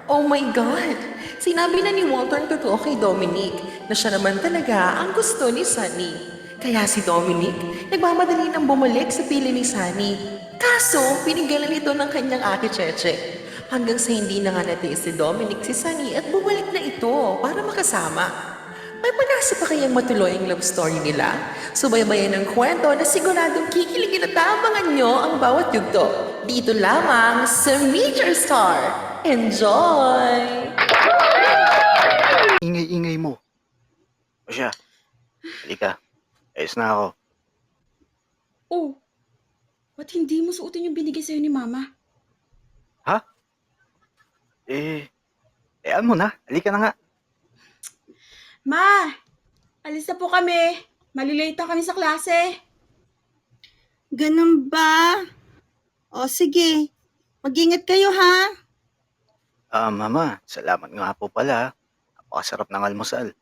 Oh my God! Sinabi na ni Walter ang totoo kay Dominic na siya naman talaga ang gusto ni Sunny. Kaya si Dominic nagmamadali nang bumalik sa pili ni Sunny. Kaso, pininggalan ito ng kanyang ate Cheche. Hanggang sa hindi na nga natiis si Dominic si Sunny at bumalik na ito para makasama. May pag-asa pa kayang matuloy ang love story nila? Subaybayan ng kwento na siguradong kikiligin at tabangan nyo ang bawat yugto. Dito lamang sa Major Star. Enjoy! Ingay-ingay mo. O siya, halika. Ayos na ako. Oh, ba't hindi mo suotin yung binigay sa'yo ni Mama? Ha? Ano na. Halika na nga. Ma! Alis na po kami. Malilate na kami sa klase. Ganun ba? O sige, mag-ingat kayo ha. Mama, salamat nga po pala. Napakasarap ng almusal.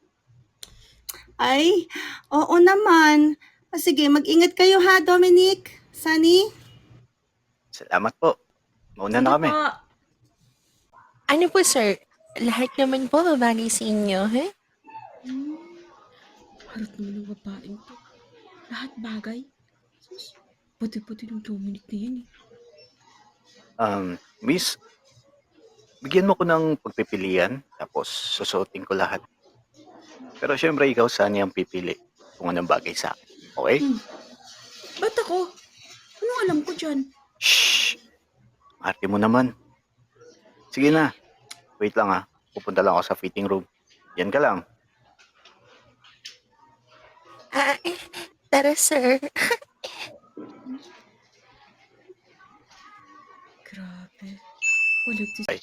Ay, oo naman. O sige, mag-ingat kayo ha, Dominic, Sunny. Salamat po. Mauna na kami. Po. Ano po sir? Lahat naman po babagay sa inyo, he? Harot naman ng babaeng to. Lahat bagay. Sus, pati-pati ng Dominic na yan eh. Miss, bigyan mo ko ng pagpipilian, tapos susuotin ko lahat. Pero syempre ikaw Sunny ang pipili kung anong bagay sa akin. Okay? Ba't ako? Anong alam ko dyan? Shh! Arte mo naman. Sige na. Wait lang ha. Pupunta lang ako sa fitting room. Yan ka lang. Tara sir. Grabe. Walang Ay.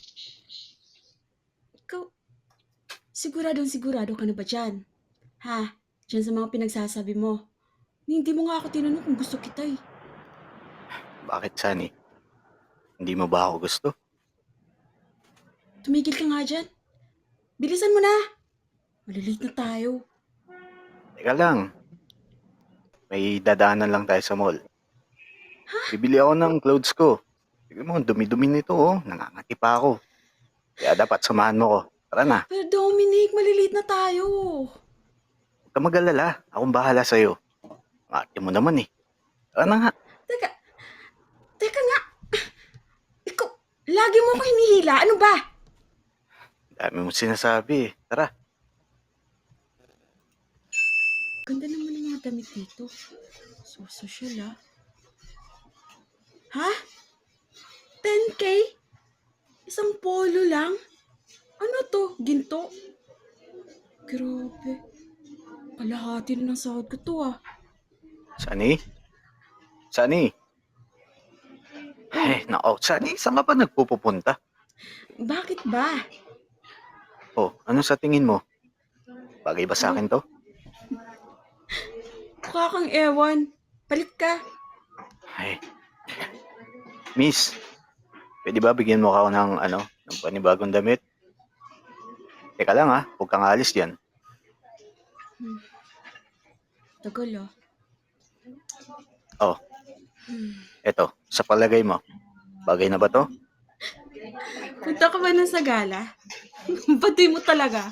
Ikaw, sigurado ka na ba dyan? Ha? Dyan sa mga pinagsasabi mo. Hindi mo nga ako tinanong kung gusto kita eh. Bakit Sunny? Hindi mo ba ako gusto? Tumigil ka nga dyan. Bilisan mo na. Malilate na tayo. Teka lang. May dadaanan lang tayo sa mall. Bibili ako ng clothes ko. Tignan mo, dumi-dumi nito oh. Nangangati pa ako. Kaya dapat samahan mo ko. Tara na. Pero Dominic, malilate na tayo. Huwag ka mag-alala. Akong bahala sa'yo. Ang arte mo naman eh. Tara na nga. Teka nga. Ikaw, lagi mo ako hinihila. Ano ba? Dami mo sinasabi eh. Tara. Ganda naman ng mga damit dito. So social ah. Ha? 10K? Isang polo lang? Ano to? Ginto? Grabe. Kalahati na ng sahod ko to ah. Sunny? Sunny? Nako. Sunny, saan ka pa nagpupunta? Bakit ba? Oh, ano sa tingin mo? Bagay ba sa akin to? Mukha kang ewan. Palit ka. Ay. Miss, pwede ba bigyan mo ako ng ng panibagong damit? Teka lang ha, huwag kang alis dyan. Tagal ah. Oh, eto, sa palagay mo, bagay na ba to? Punta ka ba nun sa gala? Pati mo talaga.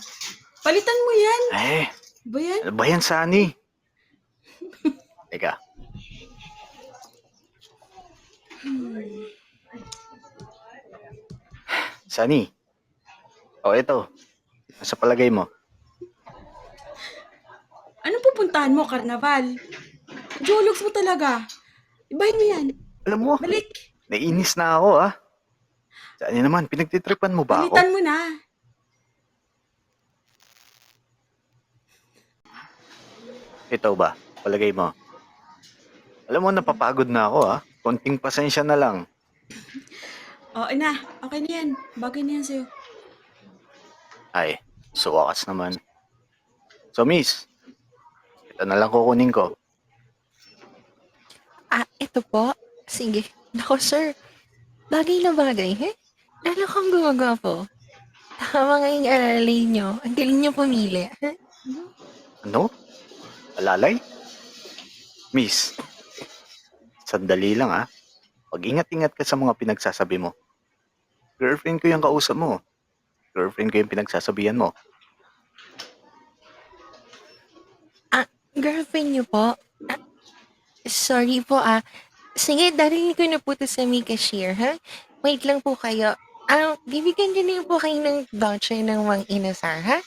Palitan mo yan. Ba yan? Ano ba yan, Sunny? Teka. Sunny. Oh, eto. Sa palagay mo. Anong pupuntahan mo, karnaval? Jologs mo talaga. Ibahin mo yan. Alam mo, Balik. naiinis na ako ah. Sunny naman, pinagtitripan mo ba ako? Palitan mo na. Ito ba? Palagay mo. Alam mo, napapagod na ako ah. Konting pasensya na lang. Oo na. Okay na yan. Bagay na yan sa'yo. Ay, so wakas naman. So miss, ito na lang kukunin ko. Ito po. Sige. Nako sir. Bagay na bagay, he? Lalo kang gumagwapo. Tama nga yung aralin nyo. Ang galing nyo pumili. He? Ano? Alalay? Miss, sandali lang Pag-ingat-ingat ka sa mga pinagsasabi mo. Girlfriend ko yung kausap mo. Girlfriend ko yung pinagsasabihan mo. Girlfriend niyo po? Sorry po Sige, darating ko na po to sa may cashier, ha? Wait lang po kayo. Bibigyan niyo na po kayo ng voucher ng Mang Inasar, ha?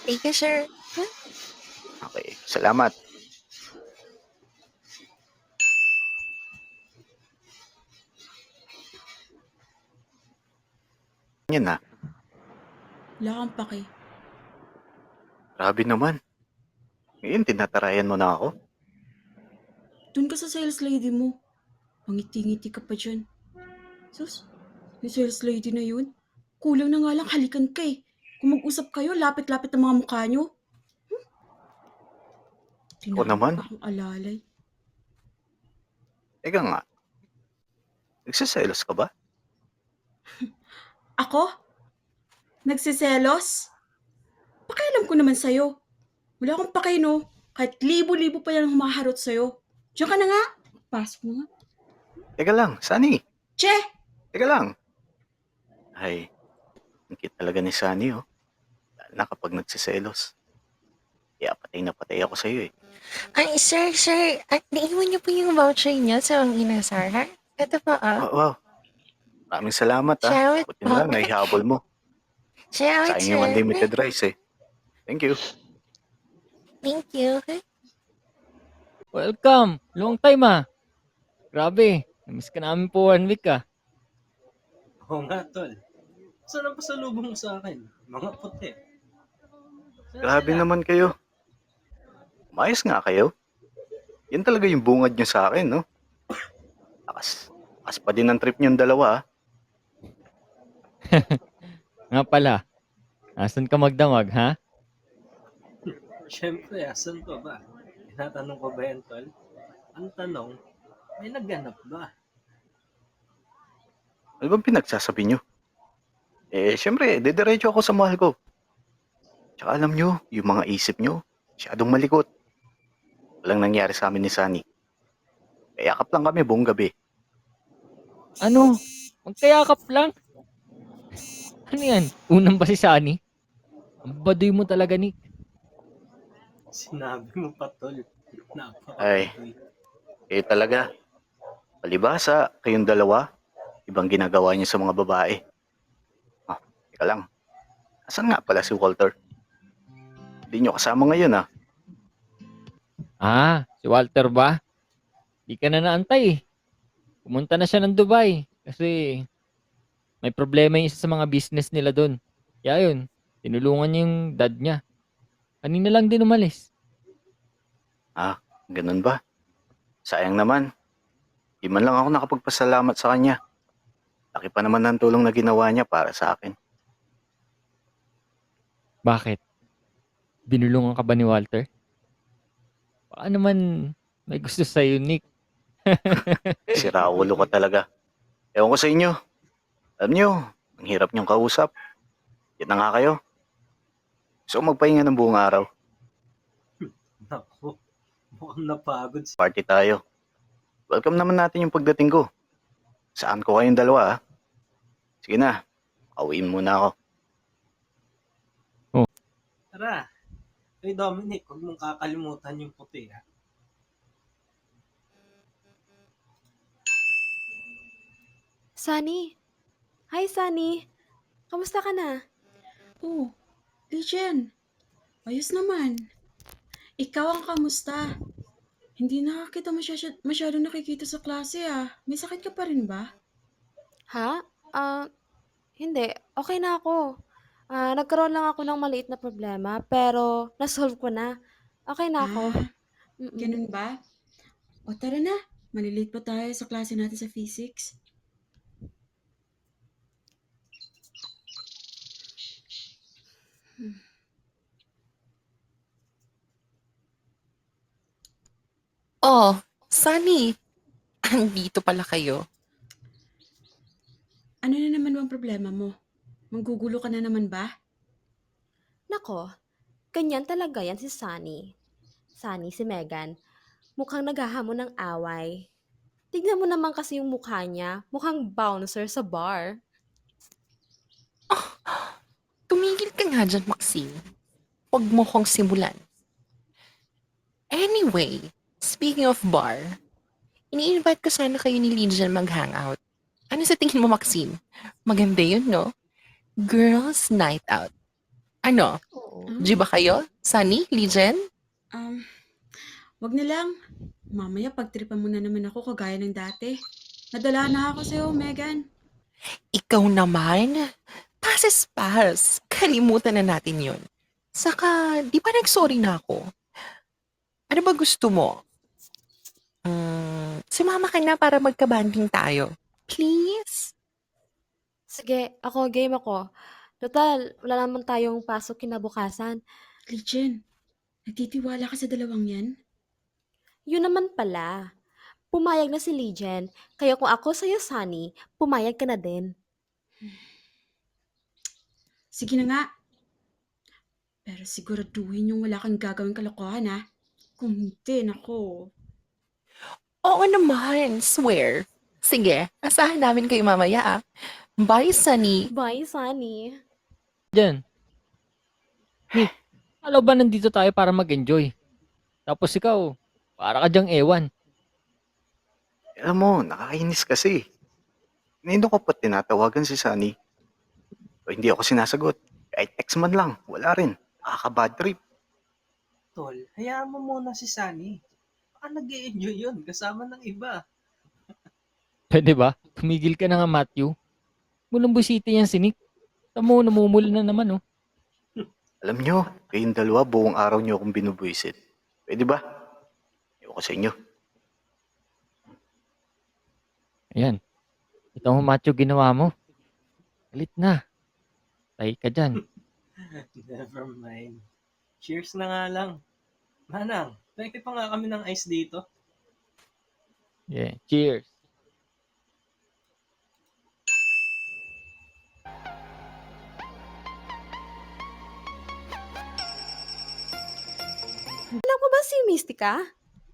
Thank you, sir. Okay, salamat. Yan na. Wala kang pake. Grabe naman. Ngayon, tinatarayan mo na ako. Doon ka sa sales lady mo. Pangiti-ngiti ka pa dyan. Sus, yung sales lady na yun. Kulang na nga lang halikan ka eh. Kung mag-usap kayo, lapit-lapit ang mga mukha nyo. Ako naman. Tinawag akong alalay. Eka nga. Nagsiselos ka ba? Ako? Nagsiselos? Pakialam ko naman sa'yo. Wala akong pake, no? Kahit libo-libo pa yan ang humaharot sa'yo. Diyan ka na nga. Pasok mo nga. Teka lang, Sunny. Che! Teka lang. Ay, ang cute talaga ni Sunny, oh. Lalo na kapag nagsiselos. Kaya patay na patay ako sa'yo, eh. Ay, sir. Naiwan niyo po yung voucher niya sa Mang Inasar, ha? Ito po, Wow. Maraming salamat, Salamat Buti na lang, po. naihabol mo. Salamat, Sayang yung sir. unlimited rice, eh. Thank you. Thank you. Welcome! Long time Grabe, namiss ka namin po 1 week Oo nga, tol. Saan ang pasalubong mo sa akin? Mga puti. Saan Grabe sila? naman kayo. Umayos nga kayo. Yan talaga yung bungad nyo sa akin, no? Lakas pa din ang trip nyo dalawa, Nga pala, asan ka magdamag, ha? Siyempre, asan ko ba? Tinatanong ko ba yan, tol? Ang tanong, may nagganap ba? Ano bang pinagsasabi nyo? Siyempre, dediretso ako sa mahal ko. Tsaka alam nyo, yung mga isip nyo, masyadong malikot. Walang nangyari sa amin ni Sunny. Kayakap lang kami buong gabi. Ano? Magkayakap lang? Ano yan? Unang ba si Sunny? Ang baduy mo talaga, Nick. Sinabi mo pa, tol. Ay. Napaka-puti. Talaga, palibhasa, kayong dalawa, ibang ginagawa niyo sa mga babae. Teka lang. Asan nga pala si Walter? Hindi nyo kasama ngayon, Si Walter ba? Di ka na naantay Pumunta na siya ng Dubai kasi may problema yung isa sa mga business nila doon. Kaya yun, tinulungan niya yung dad niya. Kanina lang din umalis. Ganun ba? Sayang naman. Di man lang ako nakapagpasalamat sa kanya. Laki pa naman ng tulong na ginawa niya para sa akin. Bakit? Binulungan ka ba ni Walter? Baka naman may gusto sa'yo, Nick. Sira ulo ka talaga. Ewan ko sa inyo. Alam nyo, ang hirap niyong kausap. Yan na nga kayo. So magpahinga ng buong araw. Naku, mukhang napagod si... Party tayo. Welcome naman natin yung pagdating ko. Saan ko kayong dalawa, Sige na, pauwiin muna ako. Tara. Hey, Dominic, huwag mong kakalimutan yung puti, ha? Sunny. Hi, Sunny. Kamusta ka na? Oh, Legend. Ayos naman. Ikaw ang kamusta? Hindi na kita masyadong nakikita sa klase May sakit ka pa rin ba? Ha? Hindi. Okay na ako. Nagkaroon lang ako ng maliit na problema, pero nasolve ko na. Okay na ako. Mm-mm. Ganun ba? O tara na. Malilate pa tayo sa klase natin sa physics. Oh, Sunny. Andito pala kayo. Ano na naman bang problema mo? Manggugulo ka na naman ba? Nako, ganyan talaga yan si Sunny. Sunny, si Megan. Mukhang naghahamon ng away. Tignan mo naman kasi yung mukha niya. Mukhang bouncer sa bar. Tumigil ka nga dyan, Maxine. Huwag mo kong simulan. Anyway, speaking of bar, ini-invite ko sana kayo ni Legion mag-hangout. Ano sa tingin mo, Maxine? Maganda yun, no? Girls' night out. Ano? Oo. Di ba kayo? Sunny? Legion? Um, wag na lang. Mamaya pagtripan mo na naman ako kagaya ng dati. Nadala na ako sa'yo, Megan. Ikaw naman? Pases-pas. Kalimutan na natin yun. Saka, di ba nag-sorry na ako? Ano ba gusto mo? Sumama ka na para magka-banding tayo. Please? Sige, ako, game ako. Total, wala naman tayong pasok kinabukasan. Legion, nagtitiwala ka sa dalawang yan? Yun naman pala. Pumayag na si Legion, kaya kung ako sa'yo, Sunny, pumayag ka na din. Sige na nga. Pero siguraduhin yung wala kang gagawing kalokohan, ha? Kung hindi, nako. Oo naman, swear. Sige, asahan namin kayo mamaya ah. Bye, Sunny. Bye, Sunny. Diyan. Nick, alam ba nandito tayo para mag-enjoy? Tapos ikaw, para ka dyang ewan. Alam mo, nakakainis kasi. Nino ko pa tinatawagan si Sunny. O hindi ako sinasagot. Kahit text man lang, wala rin. Nakaka-bad trip. Tol, hayaan mo muna si Sunny. Baka nag-i-enjoy yun kasama ng iba. Pwede ba? Tumigil ka na nga, Matthew. Mulang busiti yan si Nick. Tamo, namumula na naman, oh. Alam nyo, kayong dalawa buong araw nyo akong binubuisit. Pwede ba? Ewan ko sa inyo. Ayan. Ito mo, Matthew, ginawa mo. Galit na. Tahi ka dyan. Never mind. Cheers na nga lang. Manang, pwede pa nga kami ng ice dito. Yeah. Cheers. Alam mo ba si Mystica?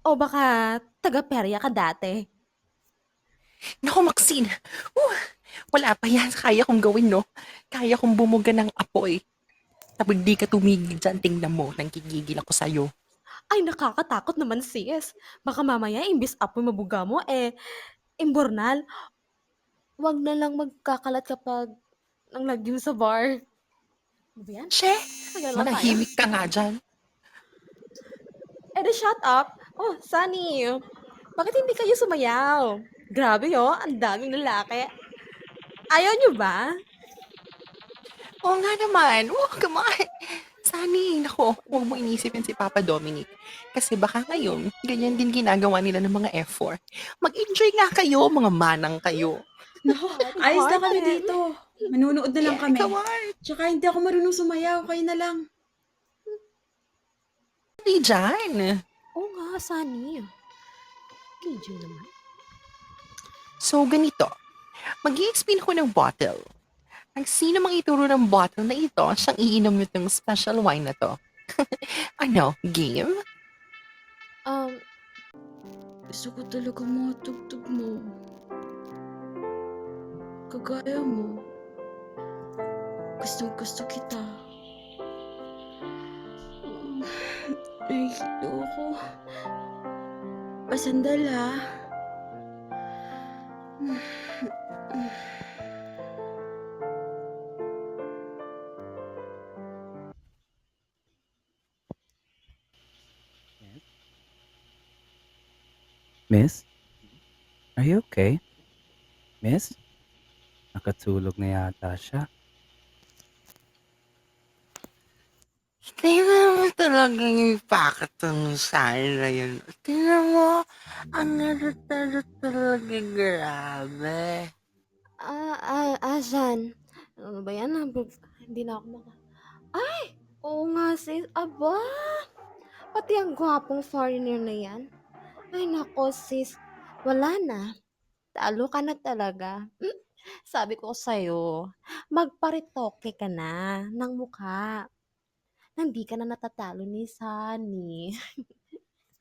O baka taga-perya ka dati? Naku, Maxine. Wala pa yan. Kaya kong gawin, no? Kaya kong bumuga ng apoy. Tapos di ka tumigil dyan, tingnan mo. Nangkigigil ako sa'yo. Ay, nakakatakot naman sis. Baka mamaya, imbis apoy mabuga mo, imbornal. Wag na lang magkakalat kapag nanglagim sa bar. Ano ba yan? Che, Tagal na tayo. manahimik ka nga dyan. Di shut up. Oh, Sunny. Bakit hindi kayo sumayaw? Grabe, oh. Ang daming lalaki. Ayaw nyo ba? Oo nga naman. Come on. Sunny, nako, huwag mo inisipin si Papa Dominic. Kasi baka ngayon, ganyan din ginagawa nila ng mga effort. Mag-enjoy nga kayo, mga manang kayo. Nako, ayos na kami Pardon. dito. Manunood na lang kami. Come on. Tsaka hindi ako marunong sumayaw. Kayo na lang. Hindi dyan. Oo nga, Sunny. Legion naman. So, ganito. Mag-i-explain ko ng bottle. Ang sino mang ituro ng bottle na ito, siyang iinom nitong special wine na to. Ano, game? Gusto ko talaga mga tugtog mo. Kagaya mo. Gusto kita. Nakikita ako. Pasandal ha. Miss? Are you okay? Miss? Nakatulog na yata siya. Tingnan mo talaga yung pakatong sana na yun. Tingnan mo, ang natatalo talaga, grabe. Asan? Ano ba yan? Hindi na ako Ay! Oo nga sis. Aba! Pati ang gwapong foreigner na yan. Ay nako sis. Wala na. Talo ka na talaga. Sabi ko sa'yo, magparitoke ka na ng mukha. Hindi ka na natatalo ni Sunny.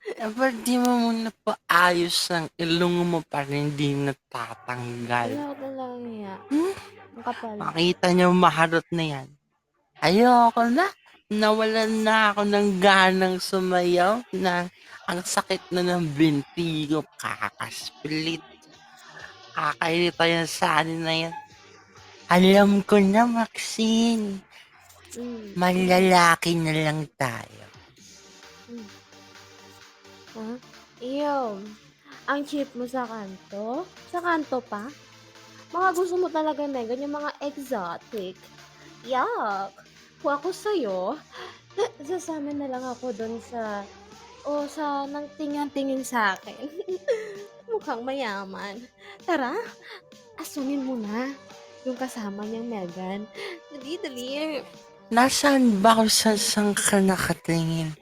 Dapat di mo muna paayos ang ilong mo para hindi natatanggal. Wala ko lang yan. Hmm? Ang kapal. Makita niyo maharot na yan. Ayoko na. Nawalan na ako ng ganang sumayaw na ang sakit na ng binti ko. Kakasplit. Kakairita yan sa anin na yan. Alam ko na, Maxine. Mm. Malalaki na lang tayo. Mm. Ha? Iyo. Ang cheap mo sa kanto? Sa kanto pa? Mga gusto mo talaga, Megan, yung mga exotic. Yuck! Kung ako sa'yo, sasama na lang ako doon sa, o sa nang tingin-tingin sa akin. Mukhang mayaman. Tara, asumin mo na yung kasama niyang Megan. Dali, dali. Nasaan ba ako saan ka nakatingin?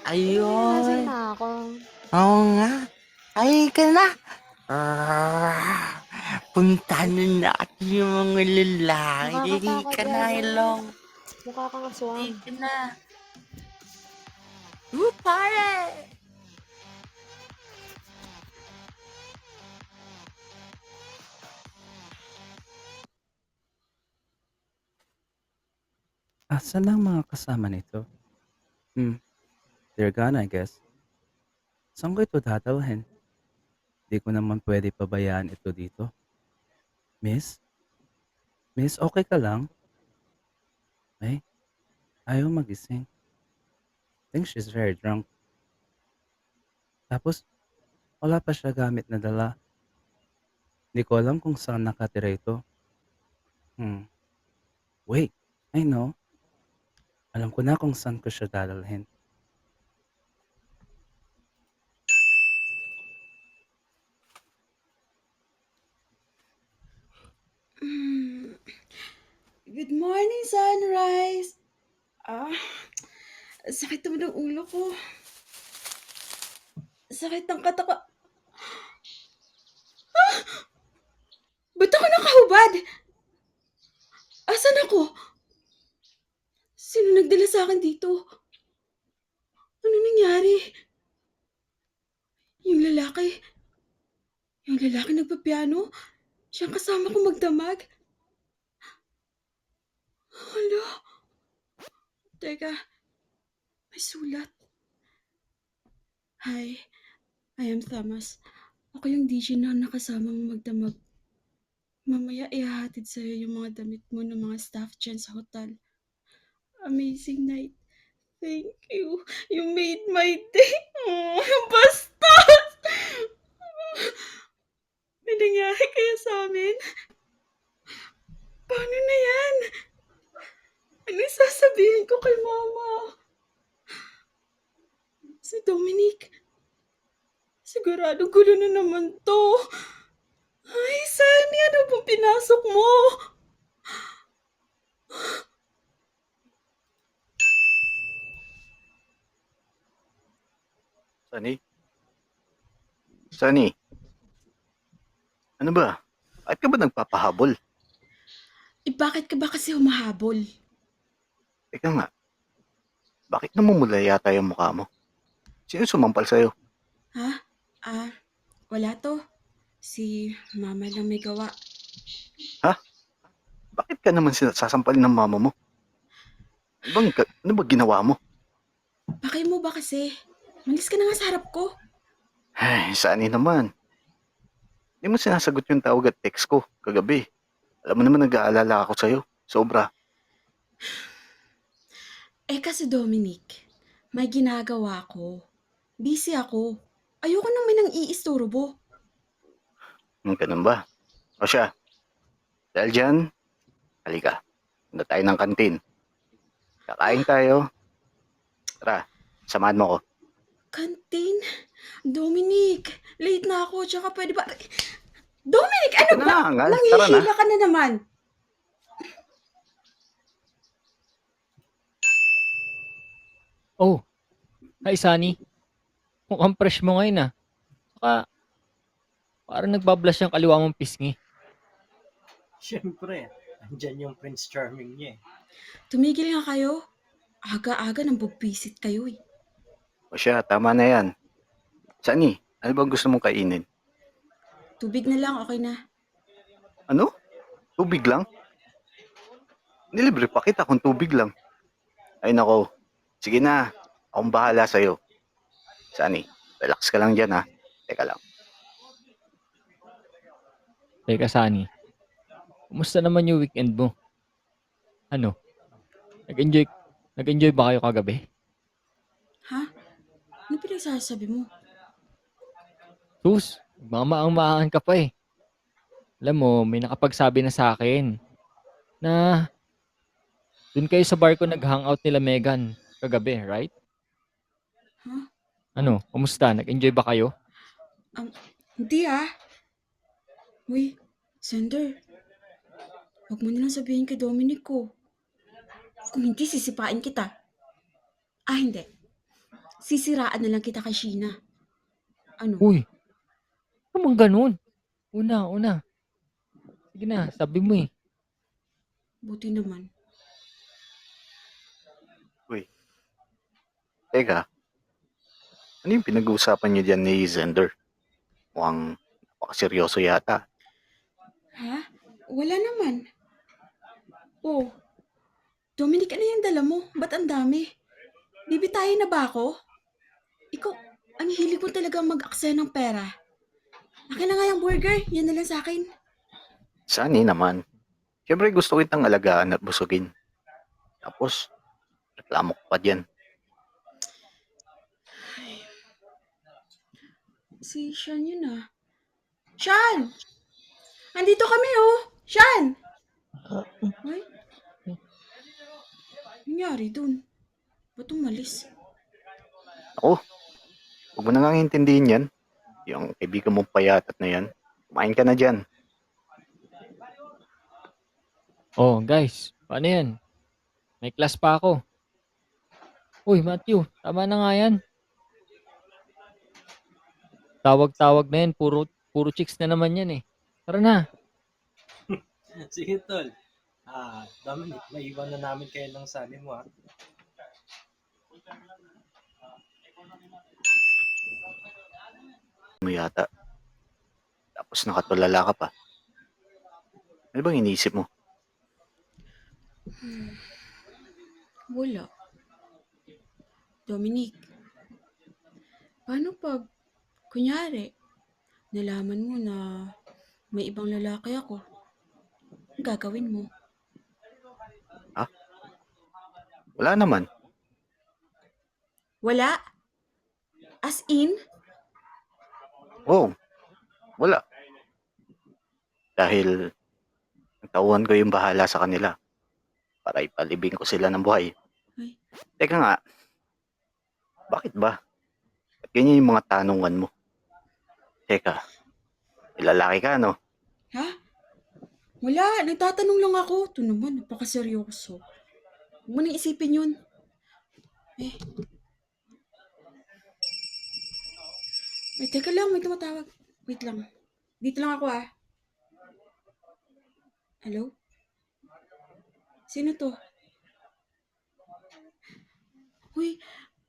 Nasaan Ayun. na ako? Oo nga. Ay ka na. Punta na natin yung mga lalaki. Nakakatakot Ka yan, na, ah. Ilong. Mukha kang aswang. Ka na. Pare! Asan ang mga kasama nito? They're gone, I guess. Saan ko ito dadalhin? Di ko naman pwede pabayaan ito dito. Miss? Miss, okay ka lang? Ay, ayaw magising. Think she's very drunk. Tapos, wala pa siya gamit na dala. Hindi ko alam kung saan nakatira ito. Wait, I know. Alam ko na kung saan ko siya dadalhin. Good morning, Sunrise! Sakit naman ng ulo ko. Sakit ng kataka... Ba't ako nakahubad? Asan ako? Sino nagdala sa akin dito? Ano nangyari? Yung lalaki. Yung lalaki nagpapiano. Siyang kasama ko magdamag. Hala. Teka. May sulat. Hi. I am Thomas. Ako yung DJ na nakasamang magdamag. Mamaya ihahatid sa'yo yung mga damit mo ng mga staff dyan sa hotel. Amazing night. Thank you. You made my day. Basta! May nangyari kaya sa amin? Paano na yan? Ano sasabihin ko kay mama? Si Dominic. Sigurado gulo na naman to. Ay, Sunny, ano pong pinasok mo? Sunny? Sunny? Ano ba? Bakit ka ba nagpapahabol? Bakit ka ba kasi humahabol? Teka nga. Bakit namumula yata yung mukha mo? Sino sumampal sa'yo? Ha? Wala to. Si mama lang may gawa. Bakit ka naman sasampalin ng mama mo? Ano ba ginawa mo? Bakay mo ba kasi? Malis ka na nga sa harap ko. Ay, Sunny naman. Hindi mo sinasagot yung tawag at text ko kagabi. Alam mo naman nag-aalala ako sa'yo. Sobra. Kasi Dominic, may ginagawa ko. Busy ako. Ayoko nang may nang iistorbo. Ganun ba? O siya. Dahil dyan, halika. Punta tayo ng kantin. Kakain tayo. Tara, samahan mo ko. Kantin? Dominic, late na ako. Tsaka pwede ba... Dominic, ano Teka ba? na, Angal. Tara na. Nangihila ka na naman. Oh, hi Sunny. Mukhang fresh mo ngayon ah. Saka, parang nagbablush yung kaliwa mong pisngi. Siyempre, andyan yung Prince Charming niya eh. Tumigil nga kayo. Aga-aga nang bubwisit kayo eh. O siya, tama na yan. Sunny, ano bang gusto mong kainin? Tubig na lang, okay na. Ano? Tubig lang? Nilibre pa kita kung tubig lang. Ay nako, sige na. Akong bahala sa'yo. Sunny, relax ka lang dyan ha. Teka lang. Teka, Sunny. Kumusta naman yung weekend mo? Ano? Nag-enjoy, nag-enjoy ba kayo kagabi? Ha? Ano pinagsasabi mo? Sus, maang-maahan ka pa eh. Alam mo, may nakapagsabi na sa akin na dun kayo sa bar ko nag-hangout nila Megan kagabi, right? Ha? Ano? Kumusta? Nag-enjoy ba kayo? Hindi ah. Uy, Sender. Huwag mo nilang sabihin kay Dominic ko. Kung hindi, sisipain kita. Ah, hindi. Sisiraan na lang kita kay Sheena. Ano? Uy, naman ganun. Una. Sige na, sabi mo eh. Buti naman. Uy, teka. Ano yung pinag-uusapan niyo dyan ni Zender? Mukhang seryoso yata. Ha? Wala naman. Oh, Dominic, ano yung dala mo? Ba't ang dami? Bibitayin na ba ako? Ikaw, ang hilig mo talaga mag-aksaya ng pera. Akin na nga yung burger. Yan na lang sa akin. Sunny naman. Siyempre gusto kitang alagaan at busugin. Tapos, reklamo ko pa dyan. Si Sean yun ah. Sean! Andito kami oh! Sean! Ay? Nangyari dun? Ba't umalis? Ako, huwag mo na nga intindihin yan. Yung kaibigan mong payatat na yan. Kumain ka na dyan. Oh, guys, paano yan? May class pa ako. Uy, Matthew, tama na nga yan. Tawag-tawag na yan, puro chicks na naman yan eh. Tara na. Sige, tol. Dominic, maiwan na namin kayo ng Sunny mo, ha? Mo yata. Tapos nakatulala ka pa. Ano bang iniisip mo? Wala. Dominic, paano pag, kunyari, nalaman mo na may ibang lalaki ako? Ang gagawin mo? Wala naman. Wala? As in? Oo, wala. Dahil tauhan ko yung bahala sa kanila para ipalibing ko sila ng buhay. Ay. Teka nga, bakit ba? At ganyan yung mga tanungan mo? Teka, may lalaki ka, no? Ha? Wala, nagtatanong lang ako. Ito naman, napakaseryoso. Huwag mo nang isipin yun. Eh. Wait, teka lang, may tumatawag. Wait lang. Dito lang ako ah. Hello? Sino to? Uy,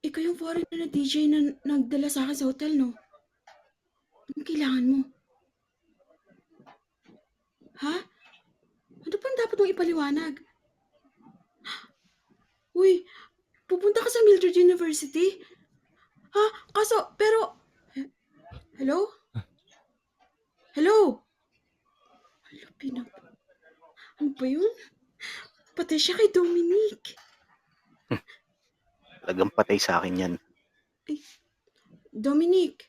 ikaw yung foreigner na DJ na nagdala sa akin sa hotel, no? Anong kailangan mo? Ha? Ano pa ang dapat mong ipaliwanag? Uy, pupunta ka sa Mildred University? Ha? Pero... Hello? Hello? Hello, Ano ba yun? Patay siya kay Dominic. Talagang patay sa akin yan. Dominic.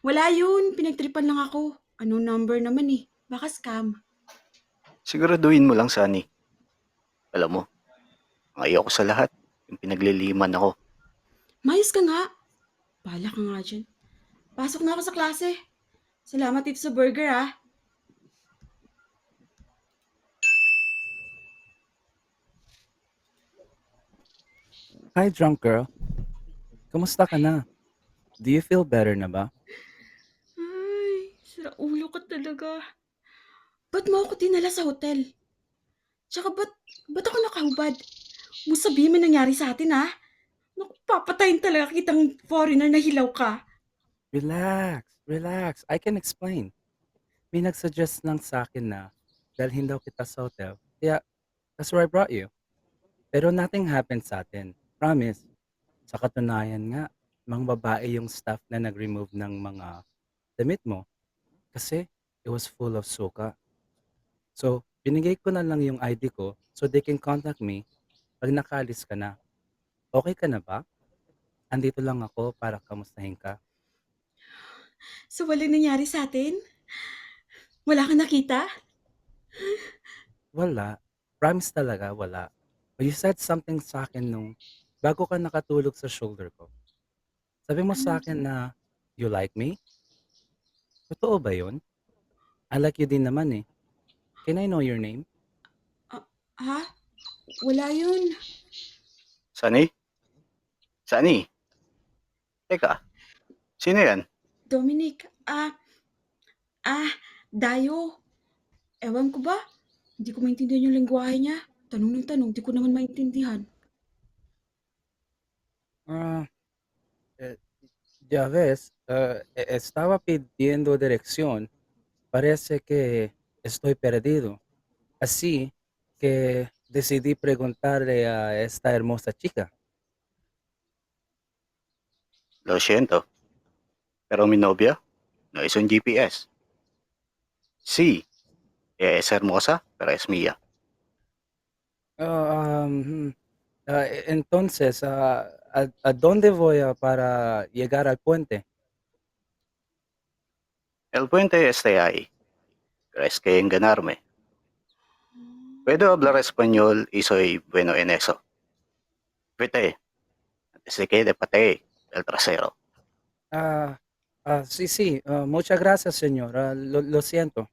Wala yun. Pinagtripan lang ako. Anong number naman eh. Baka scam. Siguraduhin mo lang, Sunny. Alam mo, ang ayoko sa lahat, yung pinagliliman ako. Mayos ka nga. Bahala ka nga dyan. Pasok na ako sa klase. Salamat dito sa burger ah. Hi, drunk girl. Kamusta ka na? Do you feel better na ba? Ay, sira ulo ka talaga. Ba't mo ako dinala sa hotel? Tsaka ba't ako nakahubad? Mo sabihin mo nangyari sa atin ha? Naku, papatayin talaga kitang foreigner na hilaw ka. Relax. I can explain. May nagsuggest lang sa akin na dalhin daw kita sa hotel. Kaya, that's where I brought you. Pero nothing happened sa atin. Promise. Sa katunayan nga, mga babae yung staff na nag-remove ng mga damit mo kasi it was full of suka. So, binigay ko na lang yung ID ko so they can contact me pag nakaalis ka na. Okay ka na ba? Andito lang ako para kamustahin ka. So, walang nangyari sa atin? Wala kang nakita? Wala. Promise talaga, wala. But you said something sa akin nung bago ka nakatulog sa shoulder ko. Sabi mo sa akin na you like me? Totoo ba yun? I like you din naman eh. Can I know your name? Ha? Wala yun. Sunny? Sunny? Teka, sino yan? Dominic, Dayo. Ewan ko ba? Hindi ko maintindihan yung lengguwahe niya. Tanong ng tanong, di ko naman maintindihan. Ah, eh, ya ves, estaba pidiendo dirección. Parece que estoy perdido. Así que decidí preguntarle a esta hermosa chica. Lo siento. Pero mi novia no es un GPS. Sí, es hermosa, pero es mía. Ah, entonces, ¿a dónde voy para llegar al puente? El puente está ahí. ¿Crees que enganarme? Puedo hablar español y soy bueno en eso. Vete, antes de que te patee el trasero. Ah, sí, muchas gracias, señor. Lo siento.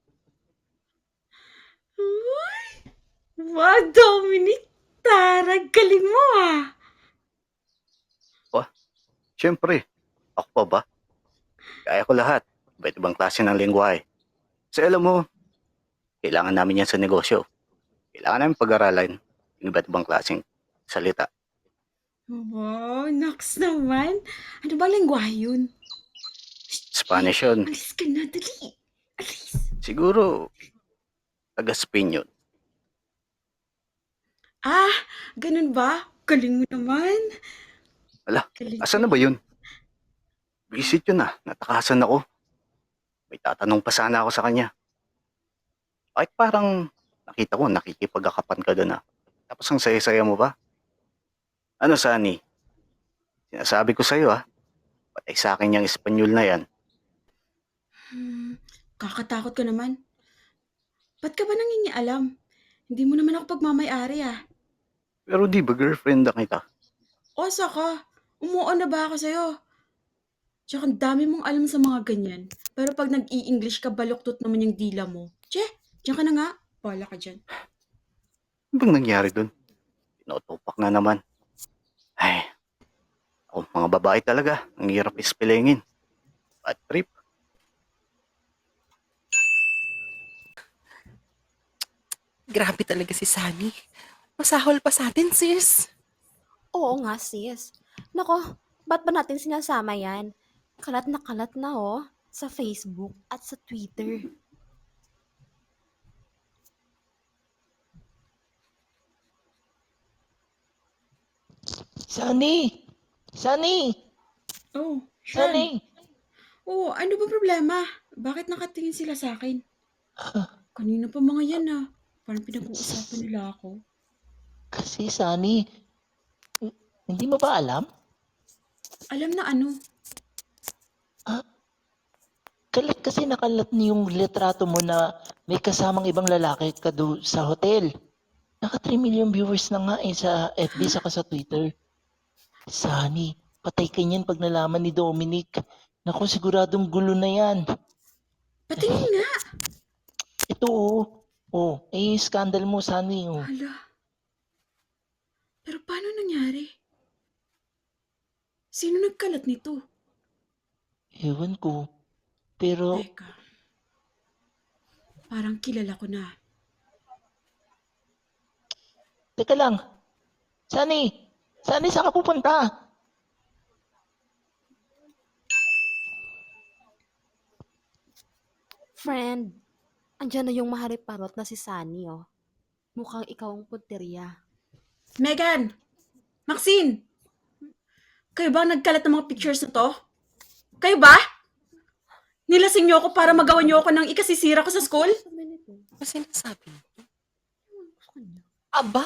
Uy! Wow, Dominic! Tara, galing mo ah! Siyempre, ako pa ba? Kaya ko lahat. Iba't ibang klase ng lingwahe. Kasi alam mo, kailangan namin yan sa negosyo. Kailangan namin pag-aralan yung iba't ibang klaseng salita. Wow, naks naman! Ano ba lengguwahe yun? Spanish yun. Alis ka na, dali! Alis! Siguro, taga-Spain yun. Ganun ba? Galing mo naman! Ala, Galing. asan na ba yun? Visit yun ah. Natakasan ako. May tatanong pa sana ako sa kanya. Kahit parang nakita ko, nakikipag-akapan ka doon ah. Tapos ang saya-saya mo ba? Ano, Sunny? Sinasabi ko sa'yo ah. Patay sa akin yung Espanyol na yan. Kakatakot ka naman. Ba't ka ba nangingialam? Hindi mo naman ako pagmamayari ah. Pero di ba girlfriend na kita? Osa ka! Umuo na ba ako sa'yo? Tsaka ang dami mong alam sa mga ganyan. Pero pag nag-i-English ka, baluktot naman yung dila mo. Che, diyan ka na nga. Bala ka dyan. Ano bang nangyari doon? Tinutupak na naman. Ay, mga babae talaga. Ang hirap ispelengin. Bad trip. Grabe talaga si Sunny. Masahol pa sa atin, sis. Oo nga, sis. Nako, ba't ba natin sinasama yan? Kalat na oh, sa Facebook at sa Twitter. Sunny! Sunny! Oh, Sean. Sunny! Oh, ano ba problema? Bakit nakatingin sila sa akin? Kanina pa mga yan ah. Parang pinag-uusapan nila ako. Kasi Sunny, hindi mo ba alam? Alam na ano? Nakalat niyo yung litrato mo na may kasamang ibang lalaki ka sa hotel. Naka 3 million viewers na nga sa FB saka sa Twitter. Sunny, patay ka niyan pag nalaman ni Dominic. Naku, siguradong gulo na yan. Patingin nga! Ito scandal mo, Sunny. Oh. Hala. Pero paano nangyari? Sino nagkalat nito? Ewan ko. Pero, Teka. Parang kilala ko na. teka lang. Sunny, saan ka pupunta? Friend, andyan na yung mahariparot na si Sunny oh. Mukhang ikaw ang punteriya. Megan! Maxine! Kayo ba ang nagkalat ng mga pictures na to? Kayo ba? Nilasing niyo ako para magawa niyo ako ng ikasisira ko sa school? Kasi nasabi mo, aba,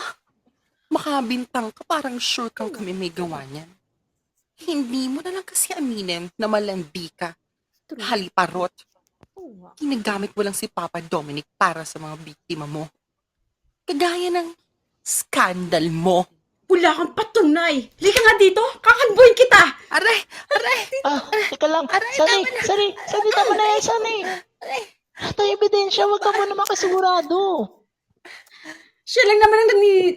makabintang ka, parang sure kang kami may gawa niyan. Hindi mo na lang kasi aminin na malandi ka. Haliparot. Ginagamit mo lang si Papa Dominic para sa mga biktima mo. Kagaya ng skandal mo. Wala kang patunay! Lika nga dito! Kakalbuhin kita! Aray! Aray! Teka lang. Sani, tama na yan, Sani. Ito yung ebidensya, huwag ka muna makasigurado. Siya lang naman ang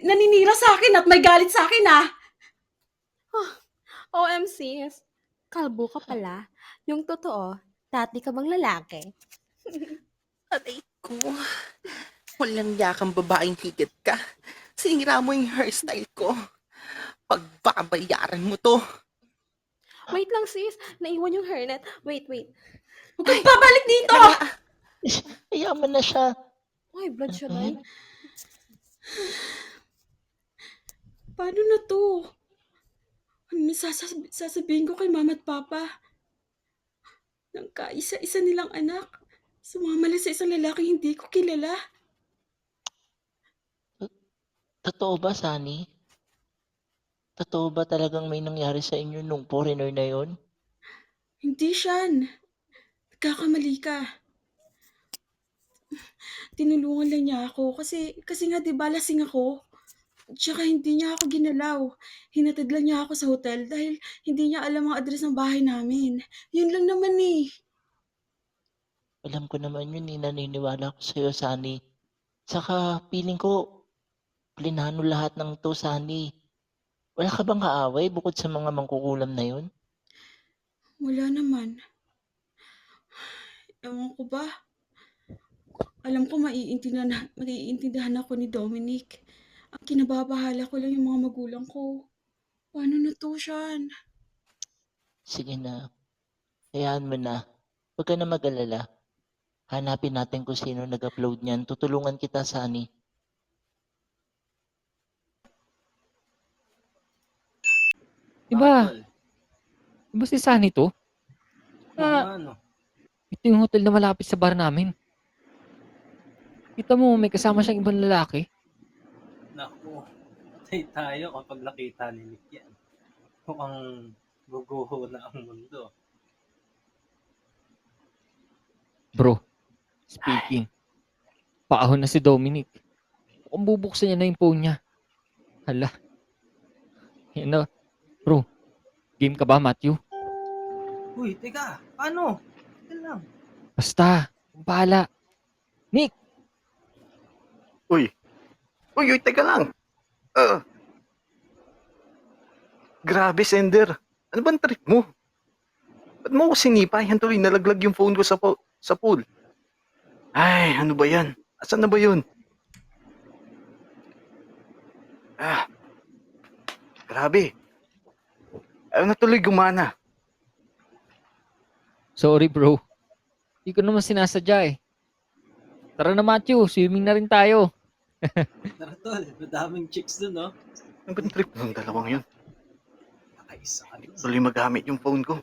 naninira sa akin at may galit sa akin, ah! OMC, kalbo ka pala. Yung totoo, dati ka bang lalaki? Aray ko. Walang yakang babaeng higit ka. Sinira mo yung hairstyle ko. Pagbabayaran mo to. Wait lang sis, naiwan yung hairnet. Wait. Huwag kang babalik dito! Yaman na siya. Ay, blood siya na. Paano na to? Ano sasabihin ko kay mama at papa? Nang kaisa-isa nilang anak, sumama lang sa isang lalaking hindi ko kilala. Totoo ba, Sani? Totoo ba talagang may nangyari sa inyo nung foreigner na yon? Hindi, Sean. Nagkakamali ka. Tinulungan lang niya ako kasi nga di ba lasing ako. Tsaka hindi niya ako ginalaw. Hinatid lang niya ako sa hotel dahil hindi niya alam ang address ng bahay namin. Yun lang naman eh. Alam ko naman yun, naniniwala ko sa'yo, Sani. Saka, feeling ko, plinano lahat ng to, Sani. Wala ka bang kaaway bukod sa mga mangkukulam na yun? Wala naman. Ewan ko ba? Alam ko maiintindihan ako ni Dominic. Ang kinababahala ko lang yung mga magulang ko. Paano na to, Sean? Sige na. Hayaan mo na. Huwag ka na mag-alala. Hanapin natin kung sino nag-upload niyan. Tutulungan kita, Sani. Diba? Diba si Sunny to? Ano? Ito yung hotel na malapit sa bar namin. Kita mo, may kasama siyang ibang lalaki. Naku, patay tayo kapag nakita ni Nick yan. Mukhang guguho na ang mundo. Bro, speaking. Paahon na si Dominic. Mukhang bubuksan niya na yung phone niya. Hala. Yan na. Bro, game ka ba, Matthew? Uy, teka, paano? Teka lang. Basta, bahala. Nick! Uy, teka lang. Grabe, Sender. Ano bang trip mo? Ba't mo ako sinipay? Yan tuloy, nalaglag yung phone ko sa pool. Ay, ano ba yan? Asan na ba yun? Grabe. Ayaw na tuloy gumana. Sorry, bro. Hindi ko naman sinasadya eh. Tara na, Matthew. Swimming na rin tayo. Tara tol, madaming chicks dun, no? Ano bang trip ng dalawang yun? Nakaisa ka dun. Tuloy magamit yung phone ko.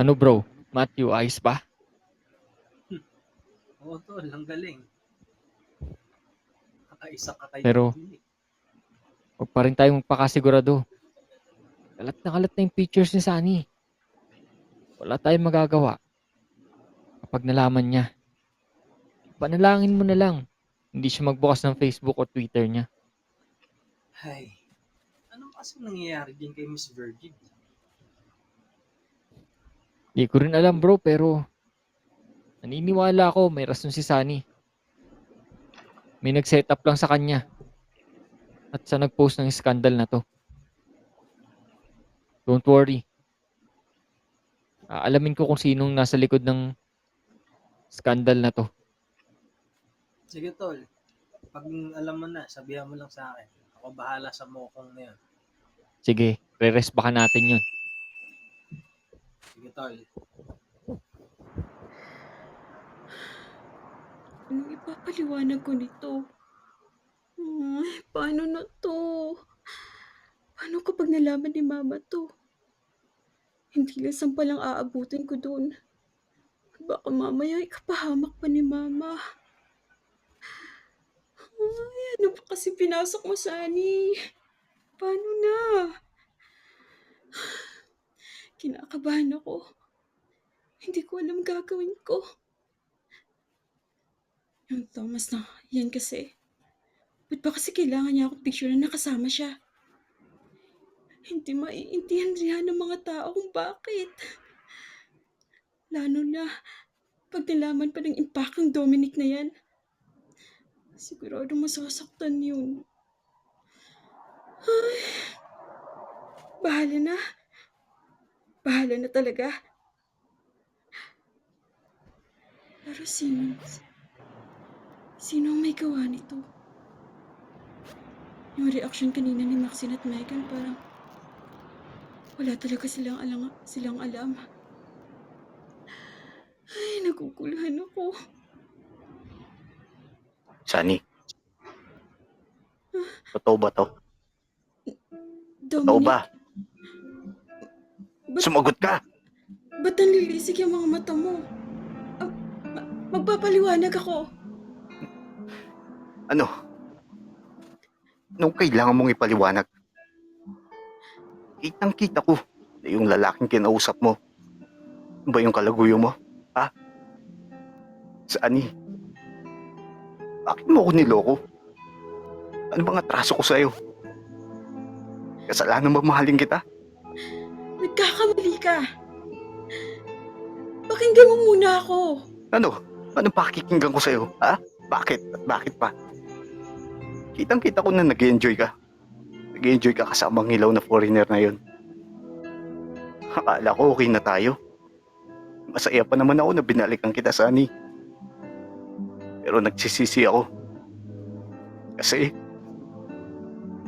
Ano, bro? Matthew, ayos ba? Oo tol, ang galing. Nakaisa ka kay Pero- Dominic. Huwag pa rin tayo magpakasigurado. Kalat na yung pictures ni Sunny. Wala tayong magagawa. Kapag nalaman niya, panalangin mo na lang. Hindi siya magbukas ng Facebook o Twitter niya. Ay, ano kasi nangyayari din kay Miss Virgin? Hindi ko rin alam, bro, pero naniniwala ako may rason si Sunny. May nag-set up lang sa kanya. At sa nag-post ng scandal na to. Don't worry. Aalamin ko kung sinong nasa likod ng scandal na to. Sige tol, pag alam mo na, sabihan mo lang sa akin. Ako bahala sa mokong na yun. Sige, re-rest baka natin yun. Sige, tol. Anong ipapaliwanag ko nito? Ay, paano na to? Paano kapag nalaman ni Mama to? Hindi lang sampalang aabutin ko doon. Baka mamaya ikapahamak pa ni Mama. Ay, ano ba kasi pinasok mo, Sunny? Paano na? Kinakabahan ako. Hindi ko alam gagawin ko. Yung Thomas na, yan kasi. Ba't ba kasi kailangan niya akong picture na nakasama siya? Hindi maiintindihan ng mga tao kung bakit. Lalo na pag nalaman pa ng impakang Dominic na yan. Sigurado masasaktan yun. Ay, bahala na. Bahala na talaga. Pero sino ang may gawa nito? Yung reaction kanina ni Maxine at Megan parang wala talaga silang alam. Ay, naguguluhan ako. Sunny, totoo ba to? Totoo Dominic, ba? Sumagot ka! ba't nanlilisik yung mga mata mo? Magpapaliwanag ako. Ano? Anong kailangan mong ipaliwanag? Kitang-kita ko na yung lalaking kinausap mo. Ano ba yung kalaguyo mo? Ha? Sunny, bakit mo ako niloko? Ano bang atraso ko sa'yo? Kasalanan ba mahalin kita? Nagkakamali ka. Pakinggan mo muna ako. Ano? Anong pakikinggan ko sa'yo? Ha? Bakit? At bakit pa? Kitang-kita ko na nag-enjoy ka. Nag-enjoy ka kasama ang hilaw na foreigner na yun. Akala ko okay na tayo. Masaya pa naman ako na binalikan kita, Sunny. Pero nagsisisi ako. Kasi,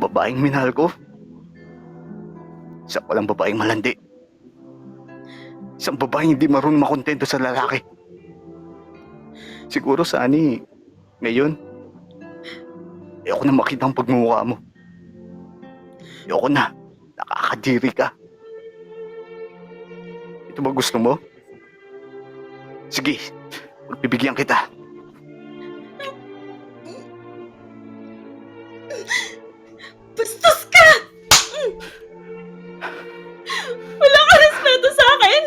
babaeng minahal ko. Isa palang babaeng malandi. Isang babaeng hindi marunong makontento sa lalaki. Siguro, Sunny, ngayon, ayoko na makita ang pagmumukha mo. Ayoko na. Nakakadiri ka. Ito ba gusto mo? Sige, magbibigyan kita. Bastos ka! Wala ka respeto sa akin!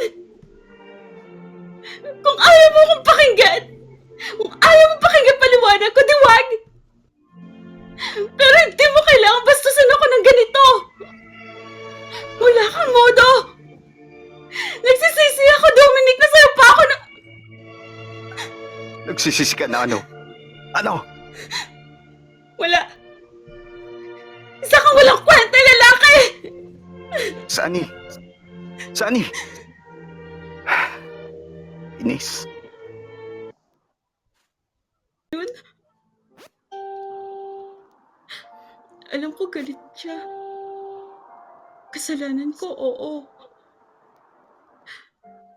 Kung ayaw mo akong pakinggan, kung ayaw mo pakinggan paliwanag ko, di wag! Pero hindi mo kailangan bastusin ako ng ganito! Wala kang modo! Nagsisisi ako, Dominic, na sa'yo pa ako na... Nagsisisi ka na ano? Ano? Wala! Isa kang walang kwenta, lalaki! Sunny! Sunny! Inis. Alam ko galit siya. Kasalanan ko, oo.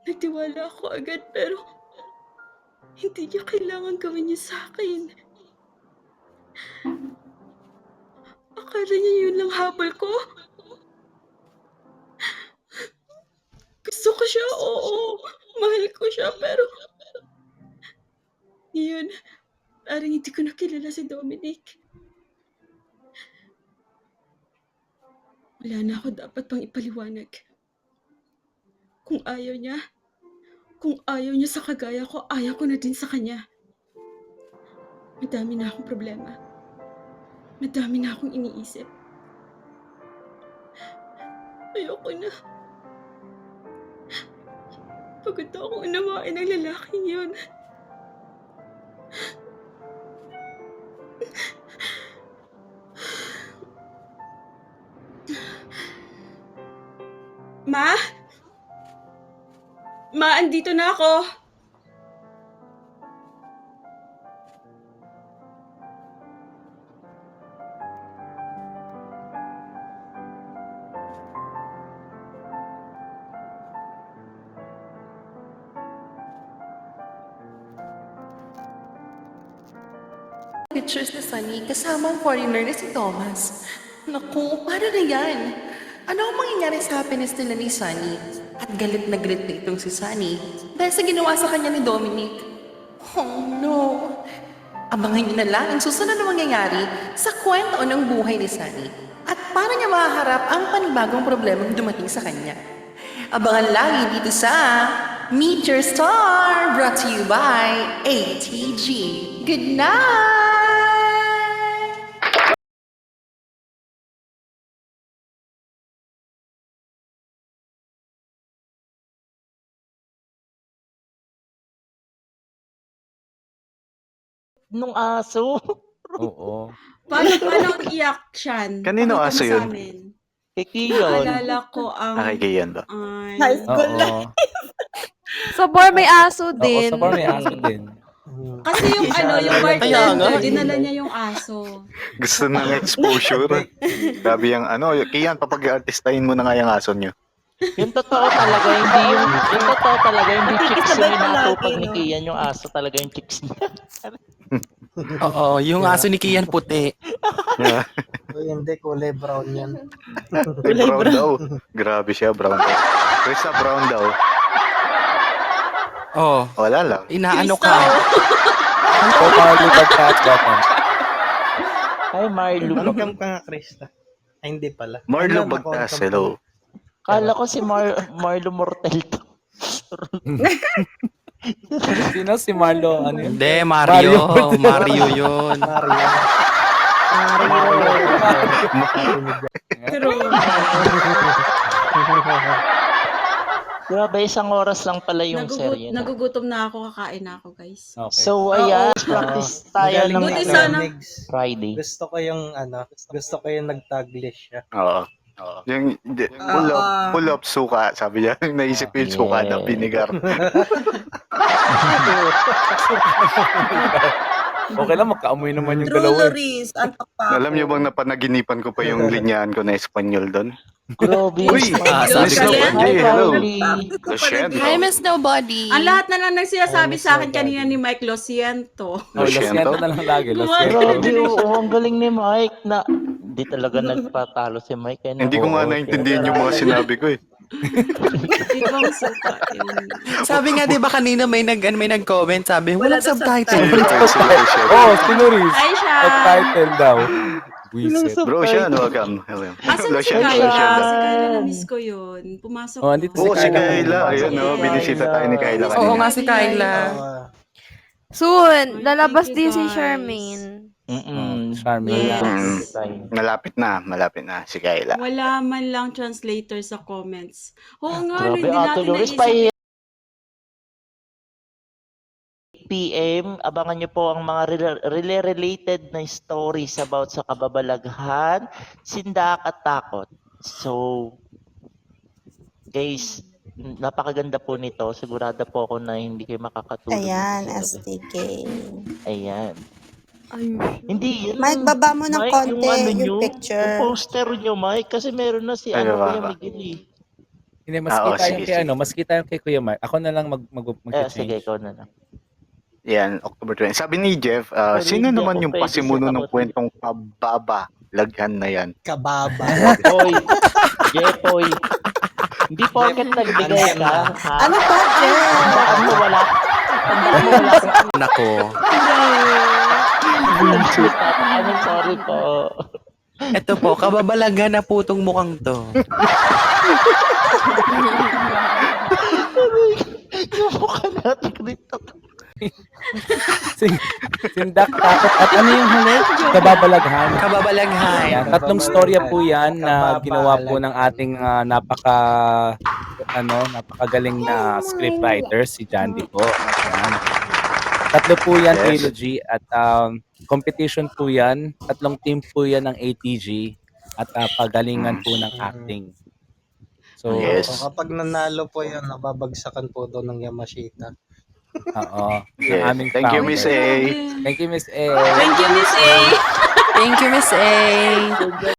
Nagtiwala ako agad pero hindi niya kailangan gawin niya sa akin. Akala niya yun lang habol ko? Gusto ko siya, oo. Mahal ko siya pero ngayon, parang hindi ko nakilala si Dominic. Wala na ako dapat pang ipaliwanag. Kung ayaw niya sa kagaya ko, ayaw ko na din sa kanya. Madami na akong problema. Madami na akong iniisip. Ayoko na. Pagod na akong unawain ang lalaking yun. Ma? Ma, andito na ako. pictures ni Sunny kasama ang foreigner na si Thomas. Naku, paano na yan? Ano ang mangyayari sa happiness nila ni Sunny? At galit na itong si Sunny dahil sa ginawa sa kanya ni Dominic. Oh no! Abangan niyo na lang ang susunod na mangyayari sa kwento ng buhay ni Sunny at paano niya mahaharap ang panibagong problemang dumating sa kanya. Abangan lagi dito sa Meet Your Star, brought to you by ATG. Good night! Nung aso. Oo. Paano ang reaction? Kanino Pakita mo aso sa yun? amin. Kay Kiyon. Naalala ko ang... Nakikiyan ba? High school na. Oo. Sa bar may aso Oo, din. sa bar may aso din. Kasi yung yung bartender, dinala niya yung aso. Gusto ng exposure. Grabe yung Kiyan, papag-artistahin mo na nga yung aso nyo. Yung totoo talaga, hindi chicks yung inatupag ni Kian, yung aso talaga yung chicks niya. Oo, yung aso ni Kian puti. Yeah. Hindi, kulay brown yan. Ay, brown daw. Grabe siya, brown daw. Krista, brown daw. Oh, Wala lang. inaano ka? So, Marlo Bagtas, dapat. Ay, Marlo. Welcome ka nga, Krista. Ay, hindi pala. Marlo Alam, Bagtas, ako- hello. Kala ko si Marlo Mortel to. Sino si Marlo? Ano yun? Hindi, Mario. Mario yun. Mario. Pero, Grabe, isang oras lang pala yung serye na. nagugutom na ako, kakain na ako, guys. Okay. So, ayan, practice tayo Galing ng Buti ni sana. Onyx. Friday. Gusto ko yung nag-taglish siya. Oo. Yung pull up suka, sabi niya. Naisip ko yung suka na vinegar. Okay lang, magkaamoy naman yung True, dalawa. Loris. Ang pakpako. Alam niyo bang napanaginipan ko pa yung linyahan ko na Espanyol doon? Grabe. Uy! sabi ko, Hi, hello. Carly. Lo siento. Hi, Miss Nobody. Ang lahat na lang nagsasabi sa akin kanina ni Mike Lo Siento. Lo Los siento. Siento na lang lagi. Los Grabe. Siento. Grabe, ang galing ni Mike na hindi talaga nagpatalo si Mike. Hindi ko nga naintindihan yung mga sinabi ko eh. Ibang suka. Sabi nga, di ba kanina may nag-comment, sabi, walang subtitle. Oh, si Loris. Ay, siya. Subtitle daw. Wiset. Bro, siya, welcome. Hello. Asan Lo si siento, Kyla? lo siento. Si Kyla, na-miss ko yun. Pumasok Oh, andito Oo, si Kyla. Kyla. Ayun, no? Binisita tayo ni Kyla kanina. Oo nga si Kyla. Soon, lalabas Thank din you, si guys. Charmaine. Charmaine. Yes. Malapit na si Kyla. Wala man lang translator sa comments. Oo nga, Grabe, hindi Ate natin Loris, naisip. 8 PM, abangan nyo po ang mga related na stories about sa kababalaghan, sindak at takot. So, guys, napakaganda po nito. Sigurado po ako na hindi kayo makakatulog. Ayan, sa gabi. STK. Ayan. Ayun. Hindi, yun. Mike, baba mo ng Mike, konti yung nyo, picture. Yung poster nyo, Mike, kasi meron na si Ay, Kuya baba. Miguel eh. Hindi, mas Oo, kita sige, yung kay sige. mas kita yung kay Kuya Mark. Ako na lang Sige, mag-change. ikaw na lang. Yan, October 20. Sabi ni Jeff, Pero sino hindi naman ako yung pwede pasimuno sa ng kapatid. kwentong laghan na yan? Kababa. Jepoy. Jepoy. Hindi porket nagbigay ka. Ha? Ano pa, Jen? Tandaan mo wala. Tandaan mo wala. Nako. I'm sorry po. Ito po, kababalagan na po tong mukhang to. Yung mukha natin dito. Sindak, takot, at ano yung huli? Kababalaghan. Kababalaghan. Ayan, tatlong storya po yan na ginawa po ng ating napakagaling na scriptwriter, si Jandy po. Ayan. Tatlo po yan, Yes. trilogy, at competition po yan. Tatlong team po yan ng ATG at pagalingan po ng acting. So, Yes. So, kapag nanalo po yan, nababagsakan po doon ng Yamashita. oo. Yes. Ang aming Thank you, Miss founder. A. Thank you, Miss A. Thank you, Miss A. Thank you, Miss A.